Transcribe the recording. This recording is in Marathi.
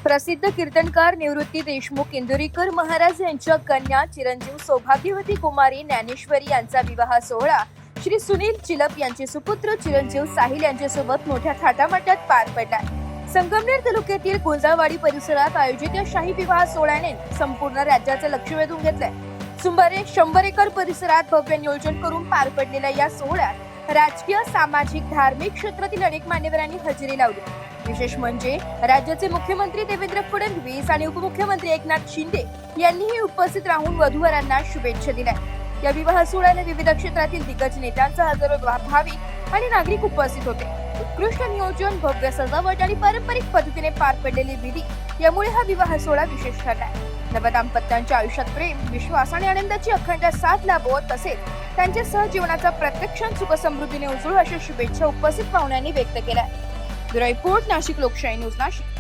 प्रसिद्ध कीर्तनकार निवृत्ती देशमुख इंदुरीकर महाराज यांच्या कन्या चिरंजीव सौभाग्यवती कुमारी ज्ञानेश्वरी यांचा विवाह सोहळा श्री सुनील चिलप यांचे सुपुत्र चिरंजीव साहिल यांच्यासोबत मोठ्या थाटामाटात पार पडला। संगमनेर तालुक्यातील गुंजाळवाडी परिसरात आयोजित या शाही विवाह सोहळ्याने संपूर्ण राज्याचे लक्ष वेधून घेतले। सुमारे 100 एकर परिसरात भव्य नियोजन करून पार पडलेल्या या सोहळ्यात राजकीय, सामाजिक, धार्मिक क्षेत्रातील अनेक मान्यवरांनी हजेरी लावली। विशेष म्हणजे राज्याचे मुख्यमंत्री देवेंद्र फडणवीस आणि उपमुख्यमंत्री एकनाथ शिंदे यांनीही उपस्थित राहून वधूवरांना शुभेच्छा दिल्या। या विवाह सोहळ्याला विविध क्षेत्रातील दिग्गज नेत्यांचा हजारो भाविक आणि नागरिक उपस्थित होते। उत्कृष्ट नियोजन, भव्य सजावट आणि पारंपरिक पद्धतीने पार पडलेली विधी यामुळे हा विवाह सोहळा विशेष ठरला। नवदाम्पत्यांच्या आयुष्यात प्रेम, विश्वास आणि आनंदाची अखंड साथ लाभो, तसेच त्यांच्या सहजीवनाचा प्रत्येक क्षण सुख समृद्धीने उजळू अशा शुभेच्छा उपस्थित पाहुण्यांनी व्यक्त केल्या। ब्युरो रिपोर्ट, नाशिक लोकशाही न्यूज, नाशिक।